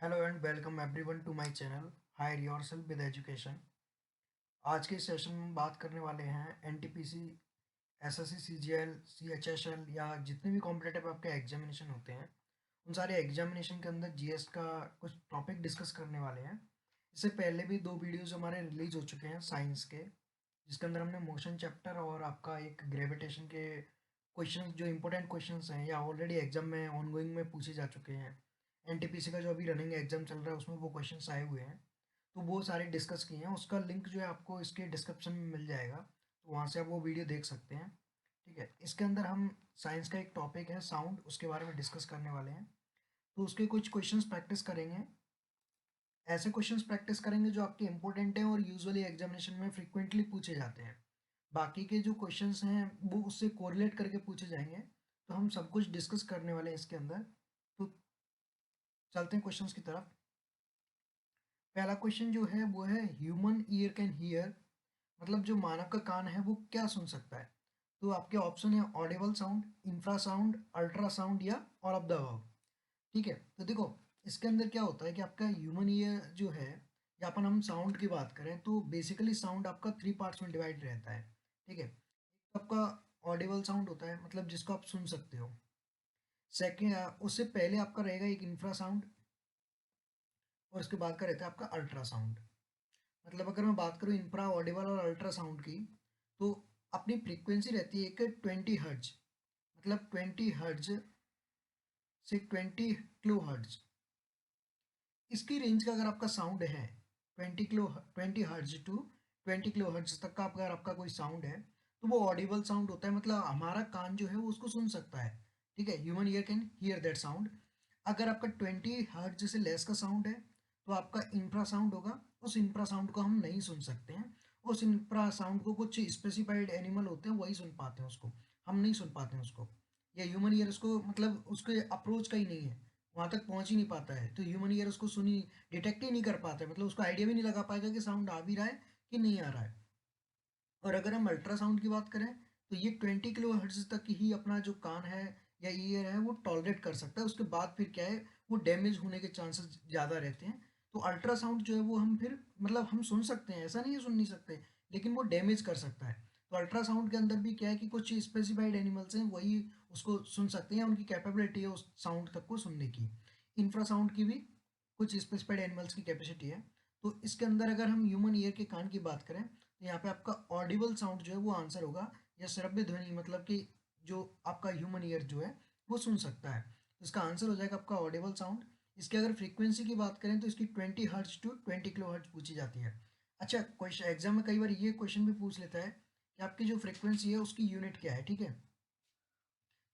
Hello and welcome everyone to my channel hire yourself with education. आज के session में बात करने वाले हैं एनटीपीसी, एसएससी, सीजीएल, सीएचएसएल या जितने भी कॉम्पिटेटिव आपके एग्जामिनेशन होते हैं उन सारे एग्जामिनेशन के अंदर जीएस का कुछ टॉपिक डिस्कस करने वाले हैं। इससे पहले भी दो वीडियोस हमारे रिलीज हो चुके हैं साइंस के, जिसके अंदर हमने मोशन चैप्टर और आपका एक ग्रेविटेशन के क्वेश्चन जो इंपॉर्टेंट क्वेश्चंस हैं या ऑलरेडी एग्जाम में ऑनगोइंग में पूछे जा चुके हैं। एनटीपीसी का जो अभी रनिंग एग्जाम चल रहा है उसमें वो क्वेश्चंस आए हुए हैं, तो वो सारे डिस्कस किए हैं। उसका लिंक जो है आपको इसके डिस्क्रिप्शन में मिल जाएगा, तो वहाँ से आप वो वीडियो देख सकते हैं। ठीक है, इसके अंदर हम साइंस का एक टॉपिक है साउंड, उसके बारे में डिस्कस करने वाले हैं। तो उसके कुछ क्वेश्चंस प्रैक्टिस करेंगे। ऐसे क्वेश्चंस प्रैक्टिस करेंगे जो आपके इंपॉर्टेंट हैं और यूजुअली एग्जामिनेशन में फ्रीक्वेंटली पूछे जाते हैं। बाकी के जो क्वेश्चंस हैं वो उससे कोरिलेट करके पूछे जाएंगे, तो हम सब कुछ डिस्कस करने वाले हैं इसके अंदर। तो चलते हैं क्वेश्चंस की तरफ। पहला क्वेश्चन जो है वो है ह्यूमन ईयर कैन हियर, मतलब जो मानव का कान है वो क्या सुन सकता है। तो आपके ऑप्शन है ऑडिबल साउंड, इंफ्रासाउंड, अल्ट्रासाउंड या ऑल ऑफ द अबव। ठीक है, तो देखो इसके अंदर क्या होता है कि आपका ह्यूमन ईयर जो है, या अपन हम साउंड की बात करें तो बेसिकली साउंड आपका थ्री पार्ट्स में डिवाइड रहता है। ठीक है, एक आपका ऑडिबल साउंड होता है, मतलब जिसको आप सुन सकते हो। सेकेंड, उससे पहले आपका रहेगा एक इंफ्रासाउंड, और उसके बाद का रहता है आपका अल्ट्रासाउंड। मतलब अगर मैं बात करूँ इंफ्रा, ऑडिबल और अल्ट्रासाउंड की, तो अपनी फ्रीक्वेंसी रहती है एक 20 हर्ट्ज, मतलब 20 हर्ट्ज से 20 किलो हर्ट्ज। इसकी रेंज का अगर आपका साउंड है 20 हर्ट्ज टू 20 किलो हर्ट्ज तक का, अगर आपका कोई साउंड है तो वो ऑडिबल साउंड होता है, मतलब हमारा कान जो है वो उसको सुन सकता है। ठीक है, human ear can hear that sound. अगर आपका 20 हर्ट्ज से लेस का साउंड है तो आपका इंफ्रा साउंड होगा, उस इंफ्रा साउंड को हम नहीं सुन सकते हैं। उस इंफ्रा साउंड को कुछ स्पेसिफाइड एनिमल होते हैं वही सुन पाते हैं उसको, हम नहीं सुन पाते हैं उसको। या ह्यूमन ईयर उसको, मतलब उसके अप्रोच का ही नहीं है, वहाँ तक पहुँच ही नहीं पाता है, तो ह्यूमन ईयर उसको सुनी डिटेक्ट ही नहीं कर पाता है, मतलब उसको आइडिया भी नहीं लगा पाएगा कि साउंड आ भी रहा है कि नहीं आ रहा है। और अगर हम अल्ट्रासाउंड की बात करें तो ये 20 किलो हर्ट्ज तक ही अपना जो कान है या ईयर है वो टॉलरेट कर सकता है, उसके बाद फिर क्या है, वो डैमेज होने के चांसेस ज़्यादा रहते हैं। तो अल्ट्रासाउंड जो है वो हम फिर, मतलब हम सुन सकते हैं, ऐसा नहीं है सुन नहीं सकते, लेकिन वो डैमेज कर सकता है। तो अल्ट्रासाउंड के अंदर भी क्या है कि कुछ स्पेसिफाइड एनिमल्स हैं वही उसको सुन सकते हैं, उनकी कैपेबिलिटी है उस साउंड तक को सुनने की। इंफ्रासाउंड की भी कुछ स्पेसिफाइड एनिमल्स की कैपेसिटी है। तो इसके अंदर अगर हम ह्यूमन ईयर के कान की बात करें तो यहाँ पे आपका ऑडिबल साउंड जो है वो आंसर होगा, या श्रव्य ध्वनि, मतलब कि जो आपका ह्यूमन ईयर जो है वो सुन सकता है, तो इसका आंसर हो जाएगा आपका ऑडिबल साउंड। इसकी अगर फ्रीक्वेंसी की बात करें तो इसकी 20 हर्ट्ज टू 20 किलो हर्ट्ज पूछी जाती है। अच्छा, क्वेश्चन एग्जाम में कई बार ये क्वेश्चन भी पूछ लेता है कि आपकी जो फ्रीक्वेंसी है उसकी यूनिट क्या है। ठीक है,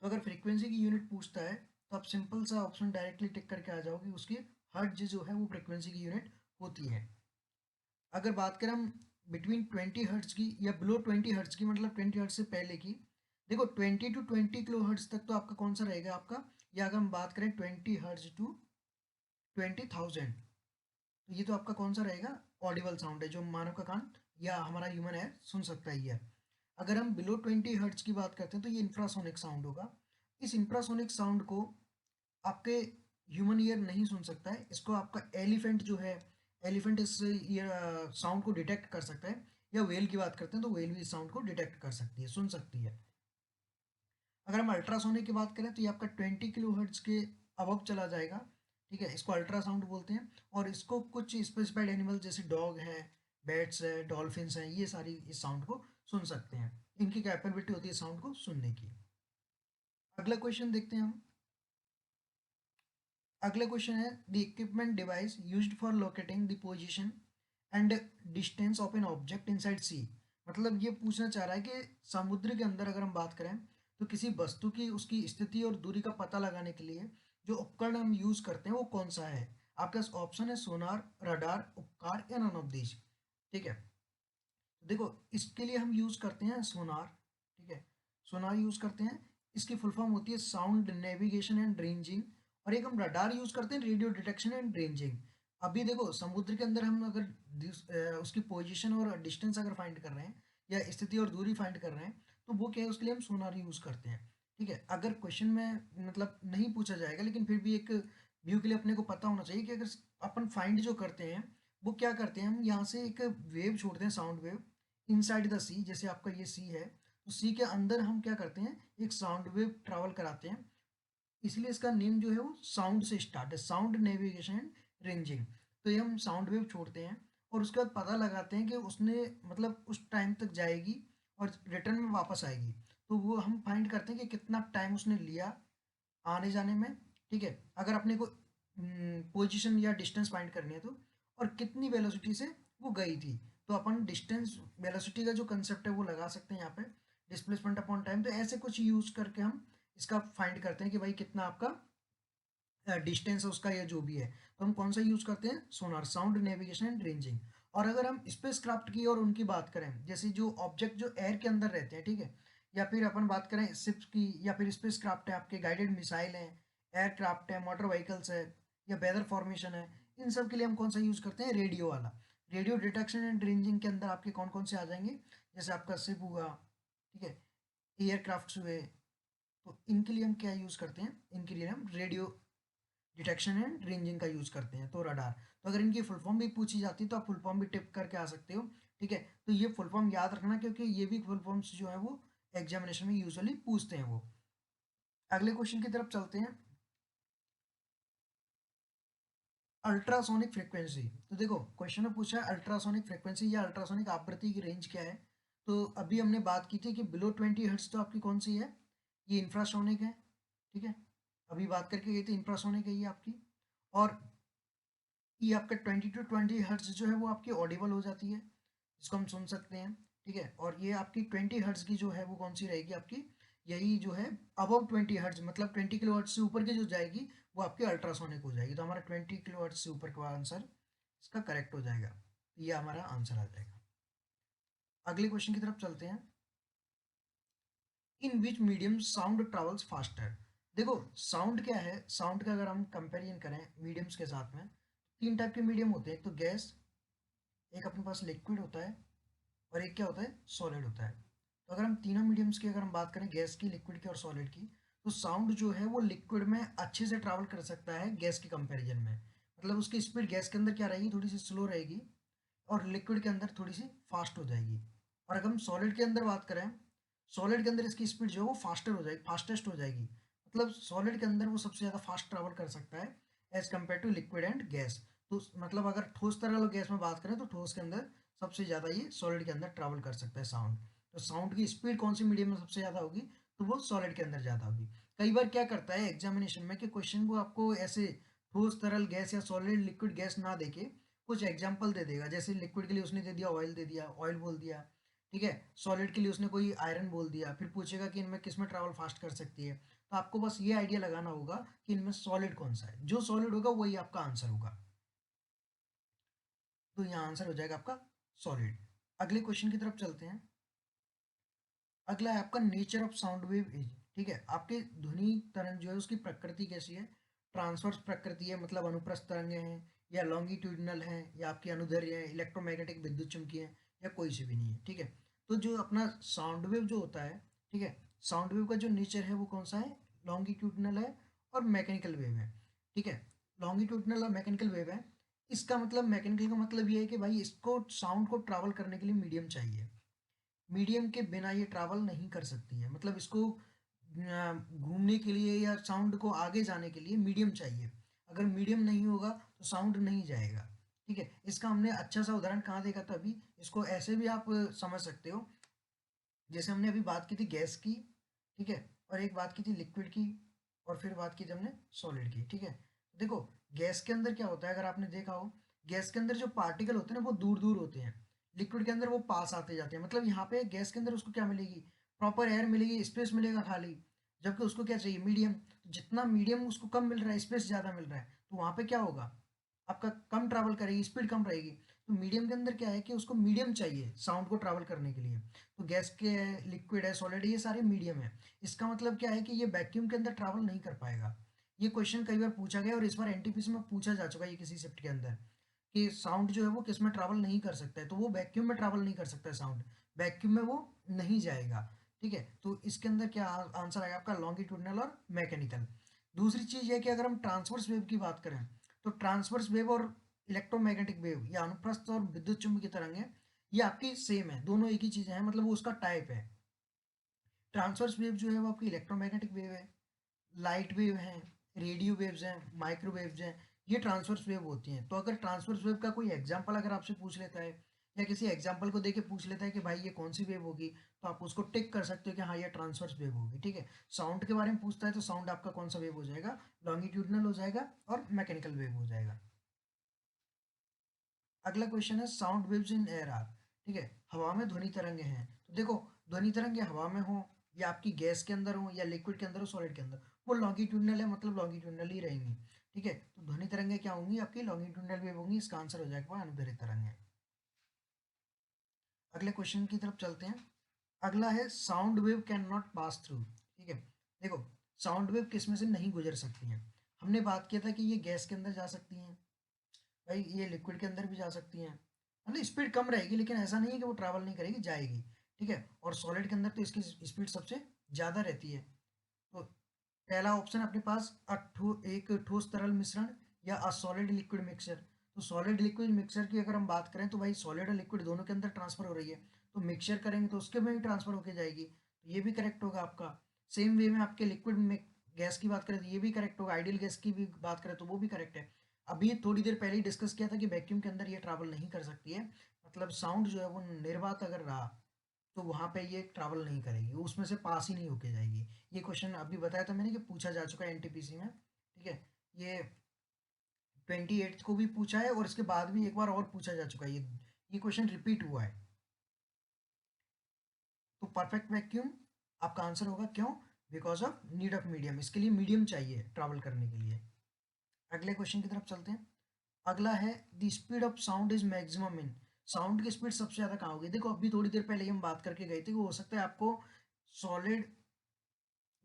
तो अगर फ्रीक्वेंसी की यूनिट पूछता है तो आप सिंपल सा ऑप्शन डायरेक्टली टिक करके आ जाओगे, उसकी हर्ट्ज जो है वो फ्रीक्वेंसी की यूनिट होती है। अगर बात करें हम बिटवीन 20 हर्ट्ज की या बिलो 20 हर्ट्ज की, मतलब 20 हर्ट्ज से पहले की, देखो 20 टू 20 किलो हर्ट्ज तक तो आपका कौन सा रहेगा आपका, या अगर हम बात करें 20 हर्ट्ज टू 20,000, तो ये तो आपका कौन सा रहेगा, ऑडिबल साउंड है जो मानव का कान या हमारा ह्यूमन है सुन सकता है ये। अगर हम बिलो 20 हर्ट्ज की बात करते हैं तो ये इंफ्रासोनिक साउंड होगा। इस इंफ्रासोनिक साउंड को आपके ह्यूमन ईयर नहीं सुन सकता है, इसको आपका एलिफेंट जो है, एलिफेंट इस ईयर साउंड को डिटेक्ट कर सकता है। या वेल की बात करते हैं तो वेल भी इस साउंड को डिटेक्ट कर सकती है, सुन सकती है। अगर हम अल्ट्रासोनिक की बात करें तो ये आपका 20 किलो हर्ट्ज के अबव चला जाएगा। ठीक है, इसको अल्ट्रासाउंड बोलते हैं, और इसको कुछ स्पेसिफाइड एनिमल जैसे डॉग है, बैट्स है, डॉल्फिन्स हैं, ये सारी इस साउंड को सुन सकते हैं। इनकी कैपेबिलिटी होती है साउंड को सुनने की। अगला क्वेश्चन देखते हैं हम। अगला क्वेश्चन है the equipment device used for locating the position and distance of an object inside sea. मतलब ये पूछना चाह रहा है कि समुद्र के अंदर अगर हम बात करें तो किसी वस्तु की उसकी स्थिति और दूरी का पता लगाने के लिए जो उपकरण हम यूज करते हैं वो कौन सा है। आपके पास ऑप्शन है सोनार, रडार, उपकार या नन ऑफ दीज। ठीक है, तो देखो इसके लिए हम यूज करते हैं सोनार। ठीक है, सोनार यूज करते हैं, इसकी फुल फॉर्म होती है साउंड नेविगेशन एंड रेंजिंग। और एक हम रडार यूज करते हैं, रेडियो डिटेक्शन एंड रेंजिंग। अभी देखो समुद्र के अंदर हम अगर उसकी पोजीशन और डिस्टेंस अगर फाइंड कर रहे हैं या स्थिति और दूरी फाइंड कर रहे हैं तो वो क्या है, उसके लिए हम सोनार यूज करते हैं। ठीक है, अगर क्वेश्चन में मतलब नहीं पूछा जाएगा लेकिन फिर भी एक व्यू के लिए अपने को पता होना चाहिए कि अगर अपन फाइंड जो करते हैं वो क्या करते हैं, हम यहाँ से एक वेव छोड़ते हैं, साउंड वेव इनसाइड द सी। जैसे आपका ये सी है तो सी के अंदर हम क्या करते हैं, एक साउंड वेव ट्रैवल कराते हैं। इसलिए इसका नेम जो है वो साउंड से स्टार्ट है, साउंड नेविगेशन एंड रेंजिंग। तो ये हम साउंड वेव छोड़ते हैं और उसके बाद पता लगाते हैं कि उसने मतलब उस टाइम तक जाएगी और रिटर्न में वापस आएगी। तो वो हम फाइंड करते हैं कि कितना टाइम उसने लिया आने जाने में, ठीक है, अगर अपने को पोजीशन या डिस्टेंस फाइंड करनी है तो, और कितनी वेलोसिटी से वो गई थी। तो अपन डिस्टेंस वेलोसिटी का जो कंसेप्ट है वो लगा सकते हैं यहाँ पे, डिस्प्लेसमेंट अपॉन टाइम। तो ऐसे कुछ यूज करके हम इसका फाइंड करते हैं कि भाई कितना आपका डिस्टेंस है उसका या जो भी है। तो हम कौन सा यूज करते हैं, सोनार, साउंड नेविगेशन एंड रेंजिंग। और अगर हम स्पेस क्राफ्ट की और उनकी बात करें, जैसे जो ऑब्जेक्ट जो एयर के अंदर रहते हैं, ठीक है, या फिर अपन बात करें शिप्स की, या फिर स्पेस क्राफ्ट है, आपके गाइडेड मिसाइल हैं, एयरक्राफ्ट है, मोटर व्हीकल्स है, या वेदर फॉर्मेशन है, इन सब के लिए हम कौन सा यूज करते हैं, रेडियो वाला। रेडियो डिटेक्शन एंड रेंजिंग के अंदर आपके कौन कौन से आ जाएंगे, जैसे आपका शिप हुआ, ठीक है, एयरक्राफ्ट हुए। तो इनके लिए हम क्या यूज करते हैं, इनके लिए हम रेडियो डिटेक्शन एंड रेंजिंग का यूज करते हैं। तो रडार, तो अगर इनकी फुल फॉर्म भी पूछी जाती है तो आप फुल फॉर्म भी टिप करके आ सकते हो, ठीक है। तो ये फुल फॉर्म याद रखना, क्योंकि ये भी फुल फॉर्म्स जो है वो एग्जामिनेशन में यूजुअली पूछते हैं वो। अगले क्वेश्चन की तरफ चलते हैं, अल्ट्रासोनिक फ्रिक्वेंसी। तो देखो क्वेश्चन में पूछा है अल्ट्रासोनिक फ्रिक्वेंसी या अल्ट्रासोनिक आवृत्ति की रेंज क्या है। तो अभी हमने बात की थी कि बिलो 20 हर्ट्ज तो आपकी कौन सी है, ये इंफ्रासोनिक है, ठीक है, अभी बात करके गई थी इंफ्रासोनिक है ये आपकी। और ये आपका 20 to 20 हर्ट्ज जो है वो आपकी ऑडिबल हो जाती है, जिसको हम सुन सकते हैं, ठीक है। और ये आपकी 20 हर्ट्ज की जो है वो कौन सी रहेगी आपकी, यही जो है अबव 20 हर्ट्ज, मतलब 20 किलो हर्ट्ज से ऊपर की जो जाएगी वो आपकी अल्ट्रासोनिक हो जाएगी। तो हमारा 20 किलो हर्ट्ज से ऊपर का आंसर इसका करेक्ट हो जाएगा, ये हमारा आंसर आ जाएगा। अगले क्वेश्चन की तरफ चलते हैं, in which medium sound travels faster. देखो साउंड क्या है, साउंड का अगर हम कंपेरिजन करें मीडियम्स के साथ में, तीन टाइप के मीडियम होते हैं, एक तो गैस, एक अपने पास लिक्विड होता है, और एक क्या होता है, सॉलिड होता है। तो अगर हम तीनों मीडियम्स की अगर हम बात करें, गैस की, लिक्विड की और सॉलिड की, तो साउंड जो है वो लिक्विड में अच्छे से ट्रैवल कर सकता है गैस के कंपैरिजन में। मतलब उसकी स्पीड गैस के अंदर क्या रहेगी, थोड़ी सी स्लो रहेगी, और लिक्विड के अंदर थोड़ी सी फास्ट हो जाएगी। और अगर हम सॉलिड के अंदर बात करें, सॉलिड के अंदर इसकी स्पीड जो है वो फास्टर हो जाएगी, फास्टेस्ट हो जाएगी। मतलब सॉलिड के अंदर वो सबसे ज़्यादा फास्ट ट्रैवल कर सकता है as compare to liquid and gas. तो मतलब अगर ठोस तरल और गैस में बात करें तो ठोस के अंदर सबसे ज़्यादा ये सॉलिड के अंदर ट्रैवल कर सकता है साउंड। तो साउंड की स्पीड कौन सी मीडियम में सबसे ज़्यादा होगी, तो वो सॉलिड के अंदर ज़्यादा होगी। कई बार क्या करता है एग्जामिनेशन में कि क्वेश्चन को आपको ऐसे ठोस तरल गैस या सॉलिड लिक्विड गैस ना देके कुछ एग्जाम्पल दे देगा। जैसे लिक्विड के लिए उसने दे दिया ऑयल, दे दिया ऑयल बोल दिया, ठीक है, सॉलिड के लिए उसने कोई आयरन बोल दिया, फिर पूछेगा कि इनमें किस में ट्रैवल फास्ट कर सकती है। तो आपको बस ये आइडिया लगाना होगा कि इनमें सॉलिड कौन सा है, जो सॉलिड होगा वही आपका आंसर होगा। तो यहाँ आंसर हो जाएगा आपका सॉलिड। अगले क्वेश्चन की तरफ चलते हैं, अगला है आपका nature of sound wave is, ठीक है, आपके ध्वनि तरंग जो है उसकी प्रकृति कैसी है, ट्रांसवर्स प्रकृति है, मतलब अनुप्रस्थ तरंगें हैं, या लॉन्गिट्यूडिनल है, या आपकी अनुदैर्ध्य है, इलेक्ट्रोमैग्नेटिक विद्युत चुम्बकीय है, या कोई सी भी नहीं है, ठीक है। तो जो अपना साउंड वेव जो होता है, ठीक है, साउंड वेव का जो नेचर है वो कौन सा है, लॉन्गिट्यूडिनल है और मैकेनिकल वेव है, ठीक है। लॉन्गिट्यूडिनल और मैकेनिकल वेव है, इसका मतलब मैकेनिकल का मतलब ये है कि भाई इसको साउंड को ट्रैवल करने के लिए मीडियम चाहिए, मीडियम के बिना ये ट्रैवल नहीं कर सकती है। मतलब इसको घूमने के लिए या साउंड को आगे जाने के लिए मीडियम चाहिए। अगर मीडियम नहीं होगा तो साउंड नहीं जाएगा, ठीक है। इसका हमने अच्छा सा उदाहरण कहाँ देखा था अभी, इसको ऐसे भी आप समझ सकते हो, जैसे हमने अभी बात की थी गैस की, ठीक है, और एक बात की थी लिक्विड की, और फिर बात की थी हमने सॉलिड की, ठीक है। देखो गैस के अंदर क्या होता है, अगर आपने देखा हो, गैस के अंदर जो पार्टिकल होते हैं ना वो दूर दूर होते हैं, लिक्विड के अंदर वो पास आते जाते हैं। मतलब यहाँ पे गैस के अंदर उसको क्या मिलेगी, प्रॉपर एयर मिलेगी, स्पेस मिलेगा खाली, जबकि उसको क्या चाहिए, मीडियम। जितना मीडियम उसको कम मिल रहा है, स्पेस ज़्यादा मिल रहा है, तो वहाँ पे क्या होगा, आपका कम ट्रैवल करेगी, स्पीड कम रहेगी। तो मीडियम के अंदर क्या है कि उसको मीडियम चाहिए साउंड को ट्रैवल करने के लिए। तो गैस के है, लिक्विड है, सॉलिड है, ये सारे मीडियम है। इसका मतलब क्या है कि ये वैक्यूम के अंदर ट्रैवल नहीं कर पाएगा। ये क्वेश्चन कई बार पूछा गया और इस बार एनटीपीसी में पूछा जा चुका है ये किसी शिफ्ट के अंदर, कि साउंड जो है वो किस में ट्रैवल नहीं कर सकता है, तो वो वैक्यूम में ट्रैवल नहीं कर सकता है साउंड, वैक्यूम में वो नहीं जाएगा, ठीक है। तो इसके अंदर क्या आंसर आएगा आपका, लॉन्गिट्यूडनल और मैकेनिकल। दूसरी चीज़ है कि अगर हम ट्रांसवर्स वेव की बात करें तो ट्रांसवर्स वेव और इलेक्ट्रोमैग्नेटिक वेव या अनुप्रस्थ और विद्युत चुम्बकीय तरंगें ये आपकी सेम है, दोनों एक ही चीज़ है, मतलब वो उसका टाइप है। ट्रांसवर्स वेव जो है वो आपकी इलेक्ट्रोमैग्नेटिक वेव है, लाइट वेव हैं, रेडियो वेव्स हैं, माइक्रोवेव्स हैं, ये ट्रांसवर्स वेव होती हैं। तो अगर ट्रांसवर्स वेव का कोई एग्जांपल अगर आपसे पूछ लेता है या किसी एग्जांपल को देके पूछ लेता है कि भाई ये कौन सी वेव होगी, तो आप उसको टिक कर सकते हो कि हाँ ये ट्रांसवर्स वेव होगी, ठीक है। साउंड के बारे में पूछता है तो साउंड आपका कौन सा वेव हो जाएगा, लॉन्गिट्यूडनल हो जाएगा और मैकेनिकल वेव हो जाएगा। अगला क्वेश्चन है sound waves in air are, ठीक है, हवा में ध्वनि तरंगे हैं। तो देखो, ध्वनि तरंगे हवा में हो या आपकी गैस के अंदर हो या लिक्विड के अंदर हो, सॉलिड के अंदर, वो लॉन्गिट्यूडनल है, मतलब लॉन्गिट्यूडनल ही रहेंगी, ठीक है। तो ध्वनि तरंगे क्या होंगी, आपकी लॉन्गिट्यूडनल वेव होंगी, इसका आंसर हो जाएगा अनुदैर्ध्य तरंगे। अगले क्वेश्चन की तरफ चलते हैं। अगला है sound wave can not pass through, ठीक है। देखो, साउंड वेव किस में से नहीं गुजर सकती हैं। हमने बात किया था कि ये गैस के अंदर जा सकती हैं, भाई ये लिक्विड के अंदर भी जा सकती हैं, मतलब स्पीड कम रहेगी लेकिन ऐसा नहीं है कि वो ट्रैवल नहीं करेगी, जाएगी, ठीक है। और सॉलिड के अंदर तो इसकी स्पीड सबसे ज़्यादा रहती है। तो पहला ऑप्शन अपने पास एक ठोस तरल मिश्रण या अ सॉलिड लिक्विड मिक्सचर। तो सॉलिड लिक्विड मिक्सचर की अगर हम बात करें तो भाई सॉलिड और लिक्विड दोनों के अंदर ट्रांसफर हो रही है, तो मिक्सचर करेंगे तो उसके में भी ट्रांसफर होके जाएगी, तो ये भी करेक्ट होगा आपका। सेम वे में आपके लिक्विड में गैस की बात करें तो ये भी करेक्ट होगा, आइडियल गैस की भी बात करें तो वो भी करेक्ट है। अभी थोड़ी देर पहले ही डिस्कस किया था कि वैक्यूम के अंदर ये ट्रैवल नहीं कर सकती है, मतलब साउंड जो है वो निर्वात अगर रहा तो वहाँ पे ये ट्रैवल नहीं करेगी, उसमें से पास ही नहीं होके जाएगी। ये क्वेश्चन अभी बताया था मैंने कि पूछा जा चुका है एनटीपीसी में, ठीक है। ये 28 को भी पूछा है और इसके बाद भी एक बार और पूछा जा चुका है, ये क्वेश्चन रिपीट हुआ है। तो परफेक्ट वैक्यूम आपका आंसर होगा, क्यों, because of need of medium, इसके लिए मीडियम चाहिए ट्रैवल करने के लिए। अगले क्वेश्चन की तरफ चलते हैं। अगला है the speed of sound is maximum in, sound की स्पीड सबसे ज़्यादा कहाँ होगी। देखो, अभी थोड़ी देर पहले ही हम बात करके गए थे कि हो सकता है आपको सॉलिड,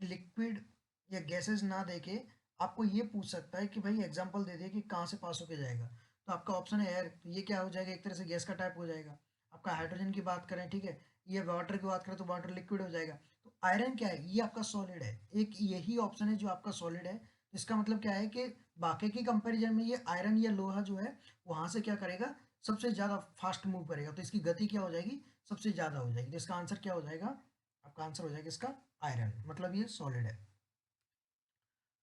लिक्विड या गैसेस ना देके आपको ये पूछ सकता है कि भाई एग्जांपल दे दे कि कहाँ से पास होके जाएगा। तो आपका ऑप्शन है एयर, तो ये क्या हो जाएगा, एक तरह से गैस का टाइप हो जाएगा। आपका हाइड्रोजन की बात करें, ठीक है, ये वाटर की बात करें तो वाटर लिक्विड हो जाएगा। तो आयरन क्या है, ये आपका सॉलिड है, एक यही ऑप्शन है जो आपका सॉलिड है। इसका मतलब क्या है कि बाकी की कंपेरिजन में ये आयरन या लोहा जो है वहाँ से क्या करेगा, सबसे ज़्यादा फास्ट मूव करेगा, तो इसकी गति क्या हो जाएगी, सबसे ज़्यादा हो जाएगी। तो इसका आंसर क्या हो जाएगा, आपका आंसर हो जाएगा इसका आयरन, मतलब ये सॉलिड है।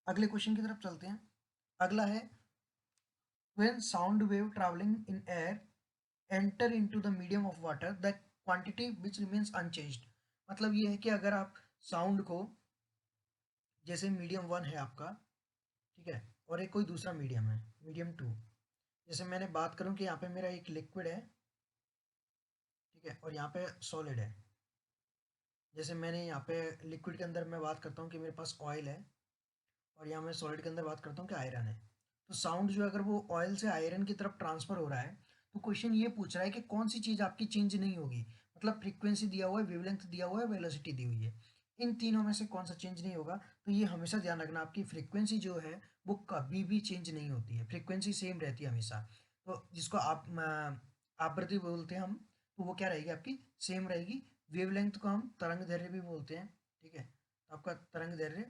अगले क्वेश्चन की तरफ चलते हैं। अगला है when sound wave travelling in air enter into the medium of water the quantity which remains unchanged. मतलब ये है कि अगर आप साउंड को, जैसे मीडियम वन है आपका, ठीक है, और एक कोई दूसरा मीडियम है, मीडियम टू, जैसे मैंने बात करूं कि यहाँ पे मेरा एक लिक्विड है, ठीक है, और यहाँ पे सॉलिड है। जैसे मैंने यहाँ पे लिक्विड के अंदर मैं बात करता हूँ कि मेरे पास ऑयल है, और यहाँ मैं सॉलिड के अंदर बात करता हूँ कि आयरन है। तो साउंड जो है अगर वो ऑयल से आयरन की तरफ ट्रांसफर हो रहा है, तो क्वेश्चन ये पूछ रहा है कि कौन सी चीज़ आपकी चेंज नहीं होगी। मतलब फ्रीक्वेंसी दिया हुआ है, वेवलेंथ दिया हुआ है, वेलोसिटी दी हुई है, इन तीनों में से कौन सा चेंज नहीं होगा। तो ये हमेशा ध्यान रखना, आपकी फ्रीक्वेंसी जो है वो कभी भी चेंज नहीं होती है, फ्रीक्वेंसी सेम रहती है हमेशा। तो जिसको आप आवृत्ति बोलते हैं हम, तो वो क्या रहेगी आपकी, सेम रहेगी। वेवलेंथ को हम तरंग दैर्ध्य भी बोलते हैं, ठीक है। तो आपका तरंग दैर्ध्य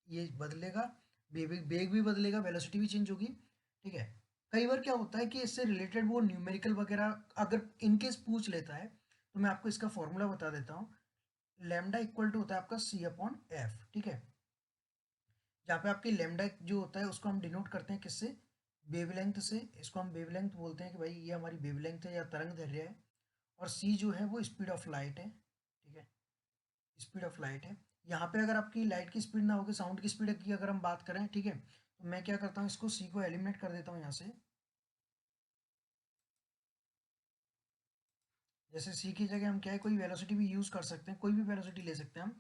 ये बदलेगा, वेग भी बदलेगा, वेलोसिटी भी चेंज होगी, ठीक है। कई बार क्या होता है कि इससे रिलेटेड वो न्यूमेरिकल वगैरह अगर इनकेस पूछ लेता है, तो मैं आपको इसका फॉर्मूला बता देता हूँ। लेमडा इक्वल टू होता है आपका सी अपॉन एफ, ठीक है। जहाँ पे आपकी लेमडा जो होता है उसको हम डिनोट करते हैं किससे, वेवलेंथ से। इसको हम वेवलेंथ बोलते हैं कि भाई ये हमारी वेवलेंथ है या तरंग दैर्ध्य है। और सी जो है वो स्पीड ऑफ लाइट है, ठीक है, स्पीड ऑफ लाइट है। यहाँ पे अगर आपकी लाइट की स्पीड ना होगी, साउंड की स्पीड की अगर हम बात करें, ठीक है, तो मैं क्या करता हूँ, इसको सी को एलिमिनेट कर देता हूँ यहाँ से। जैसे सी की जगह हम क्या है, कोई वेलोसिटी भी यूज़ कर सकते हैं, कोई भी वेलोसिटी ले सकते हैं हम,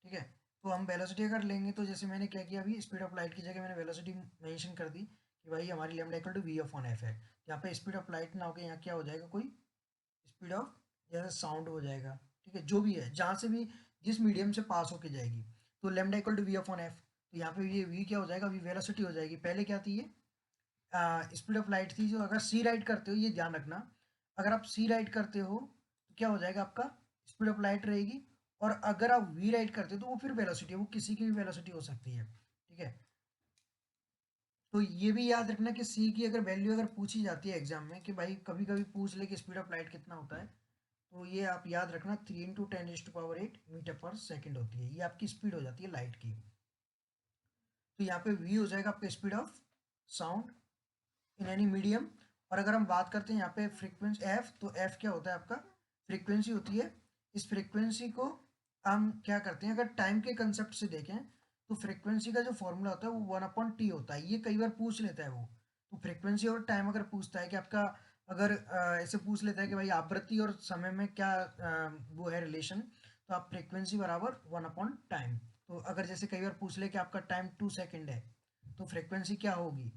ठीक है। तो हम वेलोसिटी अगर लेंगे तो जैसे मैंने क्या किया, अभी स्पीड ऑफ लाइट की जगह मैंने वेलोसिटी मेंशन कर दी कि भाई हमारी lambda equal to V upon F है। यहाँ पे स्पीड ऑफ लाइट ना होकर यहाँ क्या हो जाएगा, कोई स्पीड ऑफ जैसे साउंड हो जाएगा, ठीक है, जो भी है जहाँ से भी जिस मीडियम से पास होके जाएगी। तो lambda equal to V upon F, तो यहाँ पे ये वी क्या हो जाएगा, वी वेलोसिटी हो जाएगी। पहले क्या थी, ये स्पीड ऑफ लाइट थी। जो अगर सी राइट करते हो, ये ध्यान रखना, अगर आप सी राइट करते हो तो क्या हो जाएगा, आपका स्पीड ऑफ लाइट रहेगी। और अगर आप वी राइट करते हो तो वो फिर वेलोसिटी है, वो किसी की भी वेलोसिटी हो सकती है, ठीक है। तो ये भी याद रखना कि सी की अगर वैल्यू अगर पूछी जाती है एग्जाम में कि भाई कभी कभी पूछ ले कि स्पीड ऑफ लाइट कितना होता है, तो ये आप याद रखना 3 × 10⁸ होती है, ये आपकी स्पीड हो जाती है लाइट की। तो यहाँ पे वी हो जाएगा आपका speed of sound in any medium. और अगर हम बात करते हैं यहाँ पे फ्रीक्वेंसी एफ, तो एफ क्या होता है आपका, फ्रीक्वेंसी होती है। इस फ्रीक्वेंसी को हम क्या करते हैं, अगर टाइम के कंसेप्ट से देखें तो फ्रीक्वेंसी का जो फॉर्मूला होता है वो 1/t होता है। ये कई बार पूछ लेता है वो, तो फ्रीक्वेंसी और टाइम अगर पूछता है कि आपका, अगर ऐसे पूछ लेता है कि भाई आवृत्ति और समय में क्या वो है रिलेशन, तो आप फ्रीक्वेंसी बराबर 1/टाइम। तो अगर जैसे कई बार पूछ ले कि आपका टाइम 2 सेकेंड है, तो फ्रीक्वेंसी क्या होगी,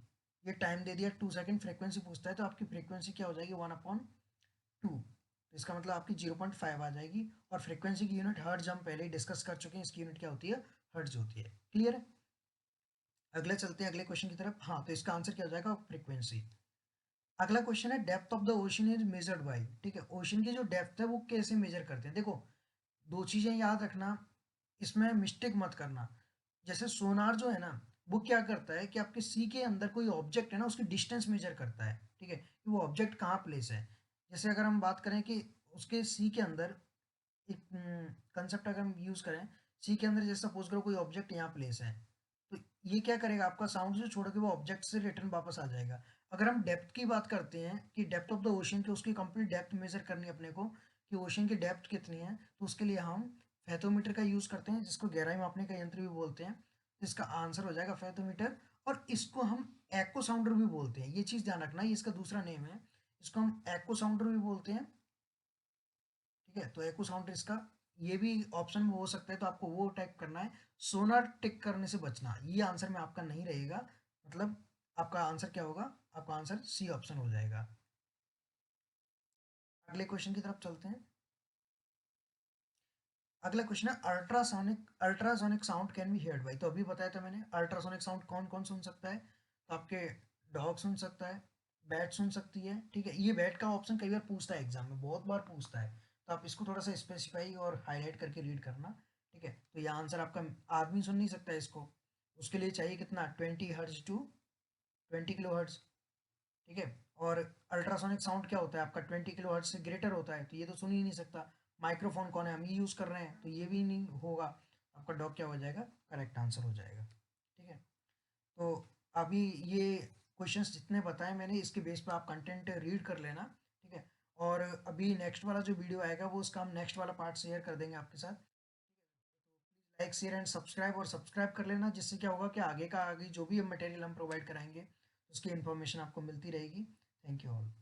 ये टाइम दे दिया 2 सेकेंड, फ्रीक्वेंसी पूछता है तो आपकी फ्रीक्वेंसी क्या हो जाएगी 1/2। तो इसका मतलब आपकी 0.5 आ जाएगी। और फ्रीक्वेंसी की यूनिट हर्ट्ज हम पहले ही डिस्कस कर चुके हैं, इसकी यूनिट क्या होती है, हर्ट्ज होती है। क्लियर है? अगले चलते हैं अगले क्वेश्चन की तरफ। हाँ, तो इसका आंसर क्या हो जाएगा, फ्रीक्वेंसी। अगला क्वेश्चन है depth of the ocean is measured by. ठीक है, ओशन की जो डेप्थ है वो कैसे मेजर करते हैं। देखो, दो चीजें याद रखना, इसमें मिस्टेक मत करना। जैसे सोनार जो है ना, वो क्या करता है कि आपके सी के अंदर कोई ऑब्जेक्ट है ना, उसकी डिस्टेंस मेजर करता है। ठीक है, कि वो ऑब्जेक्ट कहाँ प्लेस है। जैसे अगर हम बात करें कि उसके सी के अंदर एक कंसेप्ट अगर हम यूज करें, सी के अंदर जैसे सपोज करो कोई ऑब्जेक्ट यहाँ प्लेस है, तो ये क्या करेगा, आपका साउंड जो छोड़ के वो ऑब्जेक्ट से रिटर्न वापस आ जाएगा। अगर हम डेप्थ की बात करते हैं कि डेप्थ ऑफ द ओशन की, उसकी कंप्लीट डेप्थ मेजर करनी है अपने को कि ओशन की डेप्थ कितनी है, तो उसके लिए हम फैथोमीटर का यूज करते हैं, जिसको गहराई मापने का यंत्र भी बोलते हैं। तो इसका आंसर हो जाएगा फैथोमीटर। और इसको हम एको साउंडर भी बोलते हैं, ये चीज ध्यान रखना, ये इसका दूसरा नेम है। इसको हम एको साउंडर भी बोलते हैं। ठीक है, तो एको साउंड इसका ये भी ऑप्शन में हो सकता है, तो आपको वो टाइप करना है। सोनार टिक करने से बचना, ये आंसर में आपका नहीं रहेगा। मतलब आपका आंसर क्या होगा, आपका आंसर सी ऑप्शन हो जाएगा। अगले क्वेश्चन की तरफ चलते हैं। अगला क्वेश्चन है ultrasonic sound can be heard by. तो अभी बताया था मैंने, अल्ट्रासोनिक साउंड कौन कौन सुन सकता है, तो आपके डॉग सुन सकता है, बैट सुन सकती है। ठीक है, ये बैट का ऑप्शन कई बार पूछता है एग्जाम में, बहुत बार पूछता है, तो आप इसको थोड़ा सा स्पेसिफाई और हाईलाइट करके रीड करना। ठीक है, तो ये आंसर आपका, आदमी सुन नहीं सकता है इसको, उसके लिए चाहिए कितना, 20 हर्ट्ज टू 20 किलो हर्ट्ज। ठीक है, और अल्ट्रासोनिक साउंड क्या होता है आपका, 20 किलो हर्ट्ज से ग्रेटर होता है, तो ये तो सुन ही नहीं सकता। माइक्रोफोन कौन है, हम ये यूज़ कर रहे हैं, तो ये भी नहीं होगा। आपका डॉग क्या हो जाएगा, करेक्ट आंसर हो जाएगा। ठीक है, तो अभी ये क्वेश्चंस जितने बताए मैंने, इसके बेस पे आप कंटेंट रीड कर लेना। ठीक है, और अभी नेक्स्ट वाला जो वीडियो आएगा वो उसका हम नेक्स्ट वाला पार्ट शेयर कर देंगे आपके साथ। लाइक शेयर एंड सब्सक्राइब, और सब्सक्राइब कर लेना, जिससे क्या होगा कि आगे का आगे जो भी मटेरियल हम प्रोवाइड कराएंगे उसकी इन्फॉर्मेशन आपको मिलती रहेगी। Thank you all.